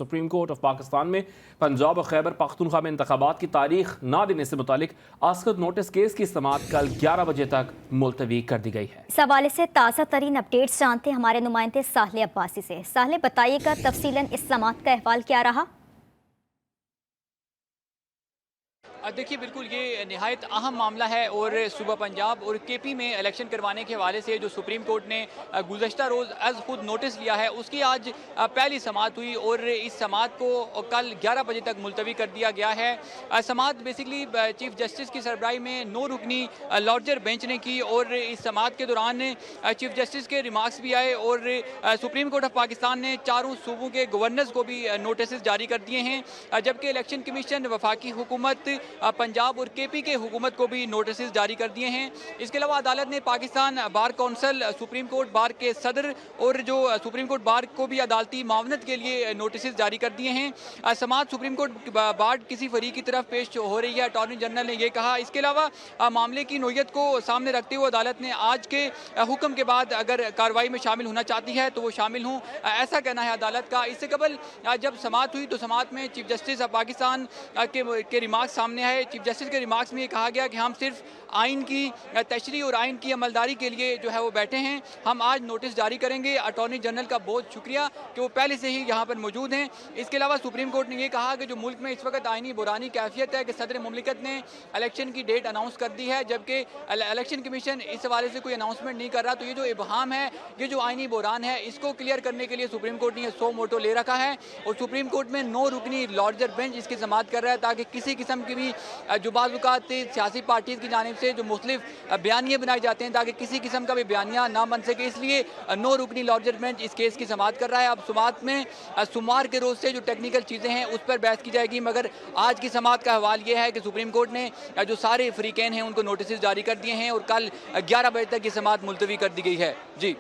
Supreme court of Pakistan में पंजाब और खैबर पख्तूनख्वा में इंतखाबात की तारीख न देने से मुतालिक आस्कत नोटिस केस की समाअत कल 11 बजे तक मुलतवी कर दी गई है। इस हवाले से ताज़ा तरीन अपडेट्स जानते हैं हमारे नुमाइंदे साहले अब्बासी से। साहले, बताइएगा तफसीलन इस समाअत का अहवाल क्या रहा? देखिए, बिल्कुल ये निहायत अहम मामला है और सूबा पंजाब और केपी में इलेक्शन करवाने के हवाले से जो सुप्रीम कोर्ट ने गुज़श्ता रोज़ अज़ खुद नोटिस लिया है उसकी आज पहली समाअत हुई और इस समाअत को कल 11 बजे तक मुलतवी कर दिया गया है। समाअत बेसिकली चीफ जस्टिस की सरबराही में 9 रुकनी लार्जर बेंच ने की और इस समाअत के दौरान चीफ जस्टिस के रिमार्क्स भी आए और सुप्रीम कोर्ट ऑफ पाकिस्तान ने चारों सूबों के गवर्नर्स को भी नोटिस जारी कर दिए हैं, जबकि इलेक्शन कमीशन, वफाकी हुकूमत, पंजाब और केपी के हुकूमत को भी नोटिस जारी कर दिए हैं। इसके अलावा अदालत ने Pakistan bar council, supreme court bar के सदर और जो सुप्रीम कोर्ट बार को भी अदालती मावनत के लिए नोटिस जारी कर दिए हैं। समाअत सुप्रीम कोर्ट बार किसी फरीक की तरफ पेश हो रही है, अटॉर्नी जनरल ने यह कहा। इसके अलावा मामले की नोयत को सामने रखते हुए अदालत ने आज के हुक्म के बाद अगर कार्रवाई में शामिल होना चाहती है तो वो शामिल हों, ऐसा कहना है अदालत का। इससे कबल जब समाअत हुई तो समाअत में चीफ जस्टिस ऑफ पाकिस्तान के रिमार्क्स सामने आए। चीफ जस्टिस के रिमार्क्स में ये कहा गया कि हम सिर्फ आइन की तशरीह और आइन की अमलदारी के लिए जो है वो बैठे हैं, हम आज नोटिस जारी करेंगे। अटॉर्नी जनरल का बहुत शुक्रिया कि वो पहले से ही यहाँ पर मौजूद हैं। इसके अलावा सुप्रीम कोर्ट ने ये कहा कि जो मुल्क में इस वक्त आइनी बुरानी कैफियत है कि सदर मुमलिकत ने इलेक्शन की डेट अनाउंस कर दी है, जबकि इलेक्शन कमीशन इस हवाले से कोई अनाउंसमेंट नहीं कर रहा। तो ये जो इबहाम है, ये जो आइनी बुरान है, इसको क्लियर करने के लिए सुप्रीम कोर्ट ने ये 100 मोटो ले रखा है और सुप्रीम कोर्ट में 9 रुकनी लार्जर बेंच इसकी समाअत कर रहा है, ताकि किसी किस्म की भी जो बाज़-औक़ात सियासी पार्टीज़ की जानिब से जो मुख्तलिफ बयानिए बनाए जाते हैं, ताकि किसी किस्म का भी बयानिया ना बन सके, इसलिए 9 रुकनी लार्जर बेंच इस केस की समाअत कर रहा है। अब समाअत में सोमवार के रोज़ से जो टेक्निकल चीज़ें हैं उस पर बहस की जाएगी, मगर आज की समाअत का हवाल यह है कि सुप्रीम कोर्ट ने जो सारे फरीकैन हैं उनको नोटिस जारी कर दिए हैं और कल 11 बजे तक ये समाअत मुलतवी कर दी गई है। जी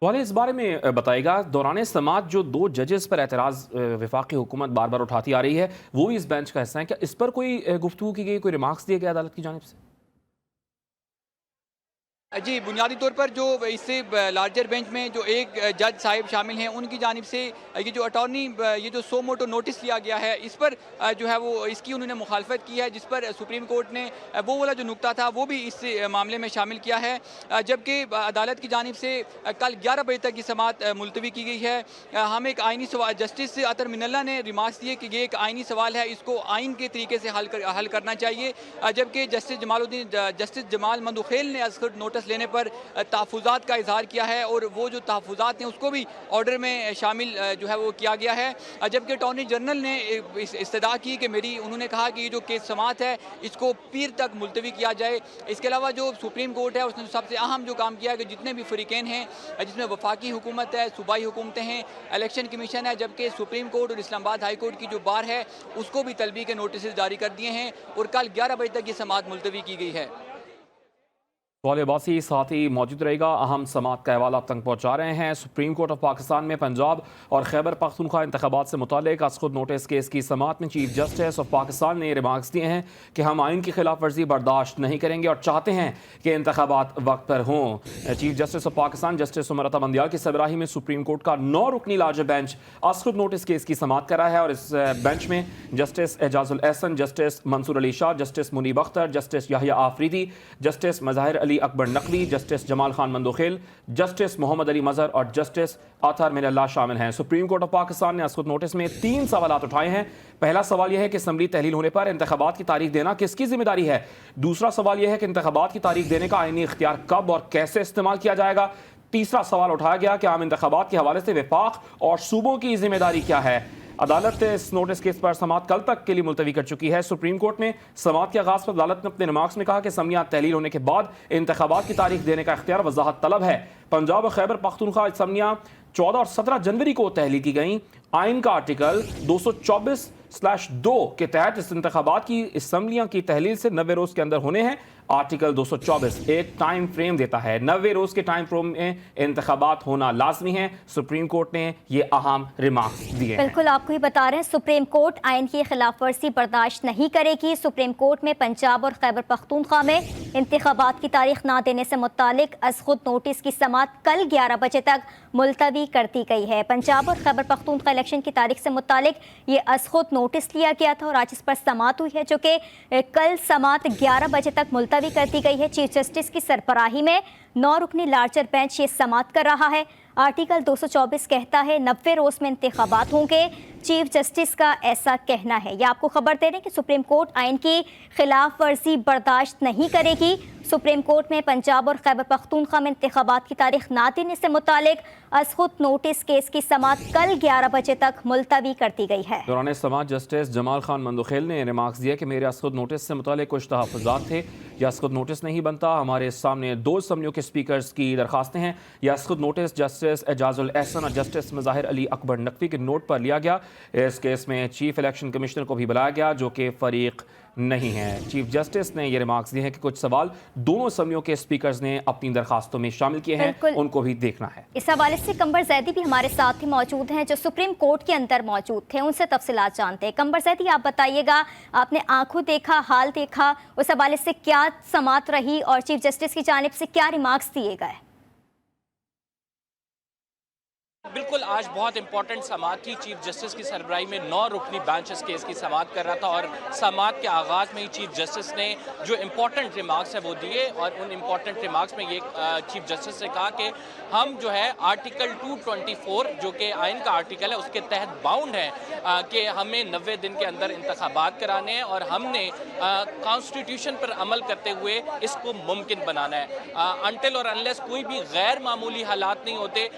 वाले, इस बारे में बताइएगा, दौरान समाअत जो 2 जजेस पर एतराज़ वफाकी हुकूमत बार बार उठाती आ रही है वो भी इस बेंच का हिस्सा है, क्या इस पर कोई गुफ्तगू की गई, कोई रिमार्क्स दिए गए अदालत की जानिब से? जी, बुनियादी तौर पर जो इससे लार्जर बेंच में जो एक जज साहिब शामिल हैं उनकी जानिब से ये जो अटॉर्नी ये जो 100 मोटो नोटिस लिया गया है इस पर जो है वो इसकी उन्होंने मुखालफत की है, जिस पर सुप्रीम कोर्ट ने वो वाला जो नुक्ता था वो भी इस मामले में शामिल किया है, जबकि अदालत की जानिब से कल 11 बजे तक की समाअत मुलतवी की गई है। हम एक आइनी सवाल, जस्टिस अतर मिनल्ला ने रिमार्क्स दिए कि ये एक आइनी सवाल है, इसको आइन के तरीके से हल करना चाहिए, जबकि जस्टिस जमाल मंदुखेल ने असखुद नोटिस लेने पर तहफ़्फ़ुज़ात का इजहार किया है और वो जो तहफ़्फ़ुज़ात हैं उसको भी ऑर्डर में शामिल जो है वो किया गया है, जबकि अटॉर्नी जनरल ने इस्तदा की कि उन्होंने कहा कि ये जो केस समाअत है इसको पीर तक मुलतवी किया जाए। इसके अलावा जो सुप्रीम कोर्ट है उसने सबसे अहम जो काम किया है कि जितने भी फरीकैन हैं, जिसमें वफाकी हुकूमत है, सूबाई हुकूमतें हैं, इलेक्शन कमीशन है, जबकि सुप्रीम कोर्ट और इस्लामाबाद हाई कोर्ट की जो बार है उसको भी तलबी के नोटिस जारी कर दिए हैं और कल 11 बजे तक ये समाअत मुलतवी की गई है। वाले अब्बासी साथ ही मौजूद रहेगा। अहम समाअत का अहवाल आप तक पहुँचा रहे हैं। सुप्रीम कोर्ट ऑफ पाकिस्तान में पंजाब और खैबर पख्तूनख्वा इंतखाबात से मुताल्लिक खुद नोटिस केस की समाअत में चीफ जस्टिस ऑफ पाकिस्तान ने रिमार्क्स दिए हैं कि हम आइन की खिलाफ वर्जी बर्दाश्त नहीं करेंगे और चाहते हैं कि इंतखाबात वक्त पर हों। Chief justice of Pakistan justice Umar Ata Bandial की सरबराही में सुप्रीम कोर्ट का 9 रुकनी लार्जर बेंच खुद नोटिस केस की समाअत कर रहा है और इस बेंच में justice Ijazul Ahsan, justice Mansoor Ali Shah, justice Munib Akhtar, justice Yahya Afridi, justice Mazahir Ali Akbar Naqvi, justice Jamal Khan Mandokhail, justice Muhammad Ali Mazhar और जस्टिस अतहर मिनल्ला शामिल हैं। सुप्रीम कोर्ट ऑफ पाकिस्तान ने असखुद नोटिस में 3 सवालात उठाए हैं। पहला सवाल यह है कि असम्बली तहलील होने पर इंतखाबात की तारीख देना किसकी जिम्मेदारी है। दूसरा सवाल यह है कि इंतखाबात की तारीख देने का आईनी इख्तियार कब और कैसे इस्तेमाल किया जाएगा। तीसरा सवाल उठाया गया कि आम इंतखाबात के हवाले से वफाक और सूबों की जिम्मेदारी क्या है। अदालत इस नोटिस केस पर समाअत कल तक के लिए मुलतवी कर चुकी है। सुप्रीम कोर्ट ने समाअत के आगाज़ पर अदालत ने अपने रिमार्क्स में कहा कि असम्बलियाँ तहलील होने के बाद इंतखाबात की तारीख देने का इख्तियार वजाहत तलब है। पंजाब और खैबर पख्तूनख्वा असम्बलियाँ 14 और 17 जनवरी को तहलील की गईं। आइन का आर्टिकल 224/2 के तहत इस इंतखाबात की असम्बलियाँ की तहलील से 90 रोज़ के अंदर होने हैं। आर्टिकल 224 एक टाइम फ्रेम देता है, 90 रोज़ के टाइम फ्रेम में इंतखाबात होना लाजमी है। सुप्रीम कोर्ट ने ये अहम रिमार्क्स दिए। बिल्कुल, आपको ही बता रहे हैं, सुप्रीम कोर्ट आइन की खिलाफ वर्जी बर्दाश्त नहीं करेगी। सुप्रीम कोर्ट में पंजाब और खैबर पख्तूनख्वा में इंतखाबात की तारीख ना देने से मुतालिक अज खुद नोटिस की समात कल 11 बजे तक मुलतवी कर दी गई है। पंजाब और खैबर पख्तूनख्वा इलेक्शन की तारीख से मुतालिक ये अज खुद नोटिस लिया गया था और आज इस पर समात हुई है, जो कि कल समात 11 बजे तक मुलतवी कर दी गई है। चीफ जस्टिस की सरबराही में 9 रुकनी लार्जर बेंच ये समात कर रहा है। आर्टिकल 224 कहता है 90 रोज़ में इंतखाबात होंगे। चीफ जस्टिस का ऐसा कहना है। ये आपको खबर दे रहे हैं कि सुप्रीम कोर्ट आइन की खिलाफ वर्जी बर्दाश्त नहीं करेगी। सुप्रीम कोर्ट में पंजाब और खैबर पख्तूनख्वा में इंतखाबात की तारीख ना देने से मुतालिक अज खुद नोटिस केस की समात कल 11 बजे तक मुलतवी कर दी गई है। दौरान समात जस्टिस जमाल खान मंदुखेल ने रिमार्क्स दिया कि मेरे असखुद नोटिस से मुतालिक कुछ तहफ़्फ़ुज़ात थे। यह असखुद नोटिस नहीं बनता। हमारे सामने 2 असम्बलियों के स्पीकर्स की दरखास्तें हैं। यह असखुद नोटिस जस्टिस एजाजुल एहसन और जस्टिस मुज़ाहिर अली अकबर नकवी के नोट पर लिया गया। इस केस में चीफ इलेक्शन कमिश्नर को भी बुलाया गया, जो कि फ़रीक नहीं है। चीफ जस्टिस ने ये रिमार्क्स दिए हैं कि कुछ सवाल दोनों असम्बलियों के स्पीकर्स ने अपनी दरखास्तों में शामिल किए हैं, उनको भी देखना है। इस हवाले से कंबर जैदी भी हमारे साथ ही मौजूद हैं, जो सुप्रीम कोर्ट के अंदर मौजूद थे। उनसे तफसीलात जानते हैं। कंबर जैदी, आप बताइएगा, आपने आंखों देखा, हाल देखा, उस हवाले से क्या समात रही और चीफ जस्टिस की जानिब से क्या रिमार्क्स दिए गए? बिल्कुल, आज बहुत इंपॉर्टेंट समात थी। चीफ जस्टिस की सरबराही में 9 रुकनी बेंच इस केस की समात कर रहा था और समात के आगाज़ में ही चीफ जस्टिस ने जो इंपॉर्टेंट रिमार्क्स है वो दिए और उन इंपॉर्टेंट रिमार्क्स में ये चीफ जस्टिस ने कहा कि हम जो है आर्टिकल 224 जो कि आइन का आर्टिकल है उसके तहत बाउंड है कि हमें 90 दिन के अंदर इंतखाबात कराने हैं और हमने कॉन्स्टिट्यूशन पर अमल करते हुए इसको मुमकिन बनाना है। अनटिल और अनलेस कोई भी गैर मामूली हालात नहीं होते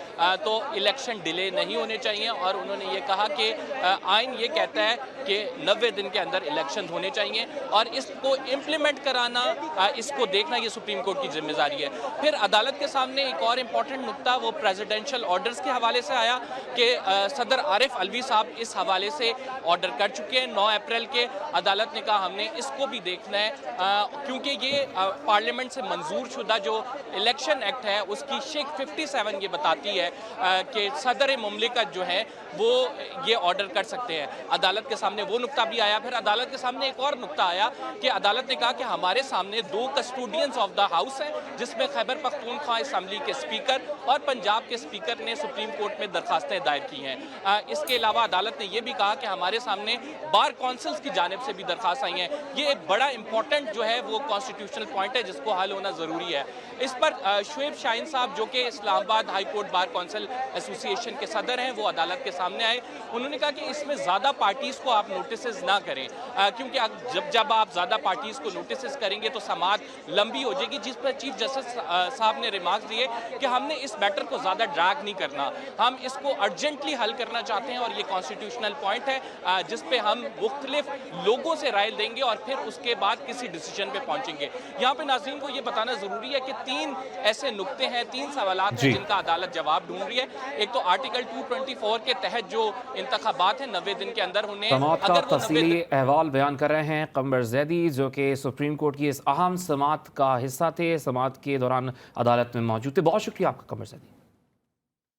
तो इलेक्शन डिले नहीं होने चाहिए। और उन्होंने ये कहा कि आइन ये कहता है कि 90 दिन के अंदर इलेक्शन होने चाहिए और इसको इम्प्लीमेंट कराना, इसको देखना ये सुप्रीम कोर्ट की जिम्मेदारी है। फिर अदालत के सामने एक और इम्पॉर्टेंट नुक्ता वो प्रेसिडेंशियल ऑर्डर्स के हवाले से आया कि सदर आरिफ अलवी साहब इस हवाले से ऑर्डर कर चुके हैं 9 अप्रैल के। अदालत ने कहा हमने इसको भी देखना है क्योंकि ये पार्लियामेंट से मंजूर शुदा जो इलेक्शन एक्ट है उसकी शेख 57 ये बताती है कि सदर मुमलिकत जो है वो ये ऑर्डर कर सकते हैं। अदालत के सामने वो नुक्ता भी आया। फिर अदालत के सामने एक और नुक्ता आया कि अदालत ने कहा कि हमारे सामने 2 कस्टोडियंस ऑफ द हाउस हैं, जिसमें खैबर पख्तूनख्वा असम्बली के स्पीकर और पंजाब के स्पीकर ने सुप्रीम कोर्ट में दरखास्तें दायर की हैं। इसके अलावा अदालत ने यह भी कहा कि हमारे सामने बार काउंसिल्स की जानिब से भी दरखास्त आई हैं। ये एक बड़ा इंपॉर्टेंट जो है वो कॉन्स्टिट्यूशनल पॉइंट है जिसको हल होना ज़रूरी है। इस पर शुएब शाहीन साहब जो कि Islamabad high court bar council association के सदर हैं वो अदालत के सामने आए। उन्होंने कहा कि इसमें ज़्यादा पार्टीज़ को आप नोटिस ना करें क्योंकि जब आप ज़्यादा पार्टीज़ को नोटिस करेंगे तो समात लंबी हो जाएगी। जिस पर चीफ जस्टिस साहब ने रिमार्क्स दिए कि हमने इस मैटर को ज़्यादा ड्रैग नहीं करना, हम इसको अर्जेंटली हल करना चाहते हैं और ये कॉन्स्टिट्यूशनल पॉइंट है जिस पे हम मुख्तलिफ लोगों से राय देंगे और फिर उसके बाद किसी डिसीजन पे पहुंचेंगे। यहाँ पे नाज़रीन को ये बताना ज़रूरी है कि 3 ऐसे नुक्ते हैं, 3 सवालात हैं जिनका अदालत जवाब ढूंढ रही है। एक तो आर्टिकल 224 के तहत जो इंतखाबात है 90 दिन के अंदर होने, समात का तफसीली अहवाल बयान कर रहे हैं कंबर जैदी, जो कि सुप्रीम कोर्ट की इस अहम समात का हिस्सा थे, समात के दौरान अदालत में मौजूद थे। बहुत शुक्रिया आपका कंबर जैदी।